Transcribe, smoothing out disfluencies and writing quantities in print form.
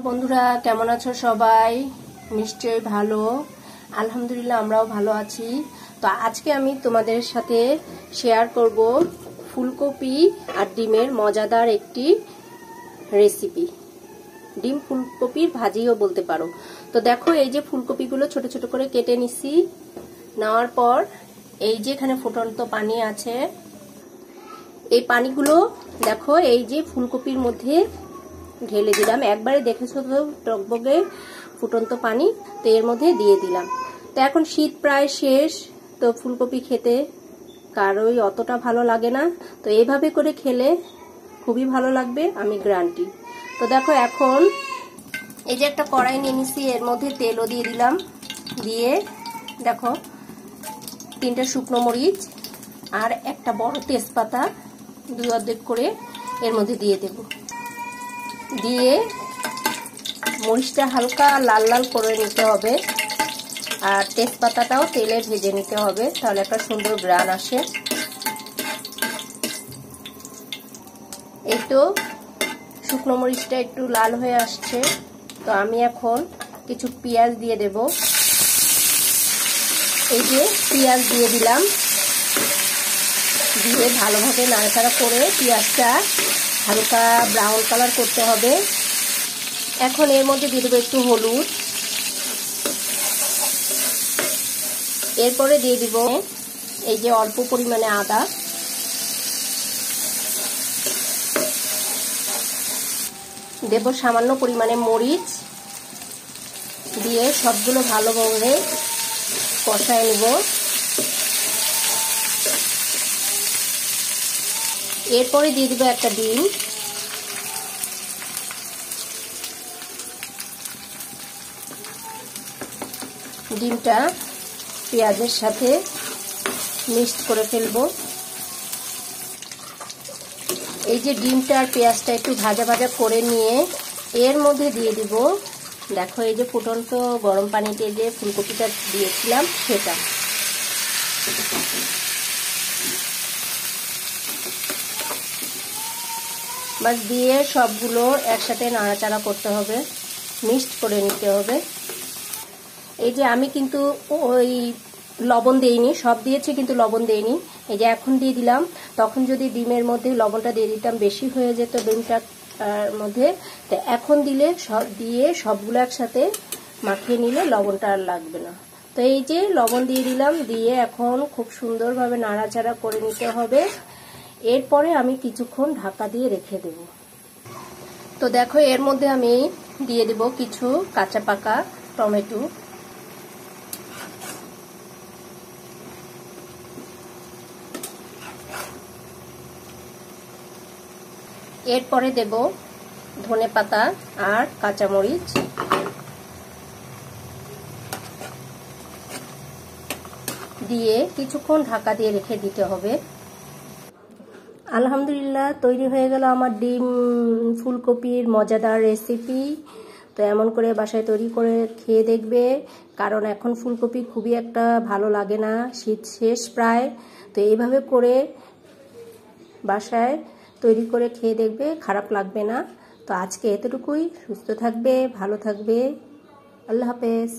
বন্ধুরা কেমন আছো সবাই? নিশ্চয়ই ভালো। আলহামদুলিল্লাহ আমরাও ভালো আছি। তো আজকে আমি তোমাদের সাথে শেয়ার করব ফুলকপি আর ডিমের মজাদার একটি রেসিপি। ডিম ফুলকপির ভাজিও বলতে পারো। তো দেখো, এই যে ফুলকপিগুলো ছোট ছোট করে কেটে নিছি। নেওয়ার পর এই যে এখানে ফুটন্ত পানি আছে, এই পানিগুলো দেখো এই যে ফুলকপির মধ্যে ঢেলে দিলাম। একবারে দেখেছো তো টকবগে ফুটন্ত পানি, তো এর মধ্যে দিয়ে দিলাম। তো এখন শীত প্রায় শেষ, তো ফুলকপি খেতে কারোই অতটা ভালো লাগে না, তো এইভাবে করে খেলে খুবই ভালো লাগবে, আমি গ্যারান্টি। তো দেখো এখন এই যে একটা কড়াই নিয়ে নিছি, এর মধ্যে তেলও দিয়ে দিলাম। দিয়ে দেখো 3টে শুকনো মরিচ আর একটা বড় তেজপাতা 2 অর্ধেক করে এর মধ্যে দিয়ে দেব। দিয়ে মরিচটা হালকা লাল লাল করে নিতে হবে, আর তেজপাতাটাও তেলে ভেজে নিতে হবে, তাহলে একটা সুন্দর ঘ্রাণ আসে। এই তো শুকনো মরিচটা একটু লাল হয়ে আসছে, তো আমি এখন কিছু পেঁয়াজ দিয়ে দেব। এই যে পেঁয়াজ দিয়ে দিলাম, দিয়ে ভালোভাবে নাড়াচাড়া করে পেঁয়াজটা হালকা ব্রাউন কালার করতে হবে। এখন এর মধ্যে দিয়ে দেবো একটু হলুদ, এরপরে দিয়ে দিব এই যে অল্প পরিমাণে আদা, দেব সামান্য পরিমাণে মরিচ, দিয়ে সবগুলো ভালোভাবে কষায় নেব। এরপরে দিয়ে দিব একটা ডিম, ডিমটা পেঁয়াজের সাথে মিক্সড করে ফেলবো। এই যে ডিমটা আর পেঁয়াজটা একটু ভাজা ভাজা করে নিয়ে এর মধ্যে দিয়ে দিব, দেখো এই যে ফুটন্ত গরম পানিতে যে ফুলকপিটা দিয়েছিলাম সেটা। বাস দিয়ে সবগুলো একসাথে নাড়াচাড়া করতে হবে, মিক্সড করে নিতে হবে। এই যে আমি কিন্তু ওই লবণ দেইনি, সব দিয়েছি কিন্তু লবণ দেইনি। এই যে এখন দিয়ে দিলাম, তখন যদি ডিমের মধ্যে লবণটা দিয়ে দিতাম বেশি হয়ে যেত ডিমটার মধ্যে, তো এখন দিলে সব দিয়ে সবগুলো একসাথে মাখিয়ে নিলে লবণটা আর লাগবে না। তো এই যে লবণ দিয়ে দিলাম, দিয়ে এখন খুব সুন্দরভাবে নাড়াচাড়া করে নিতে হবে। এরপরে আমি কিছুক্ষণ ঢাকা দিয়ে রেখে দেব। তো দেখো এর মধ্যে আমি দিয়ে দেব কিছু কাঁচা পাকা টমেটো, এরপরে দেব ধনেপাতা আর কাঁচামরিচ, দিয়ে কিছুক্ষণ ঢাকা দিয়ে রেখে দিতে হবে। আলহামদুলিল্লাহ তৈরি হয়ে গেল আমার ডিম ফুলকপির মজাদার রেসিপি। তো এমন করে বাসায় তৈরি করে খেয়ে দেখবে, কারণ এখন ফুলকপি খুবই একটা ভালো লাগে না, শীত শেষ প্রায়। তো এইভাবে করে বাসায় তৈরি করে খেয়ে দেখবে, খারাপ লাগবে না। তো আজকে এতটুকুই। সুস্থ থাকবে, ভালো থাকবে, আল্লাহ হাফেজ।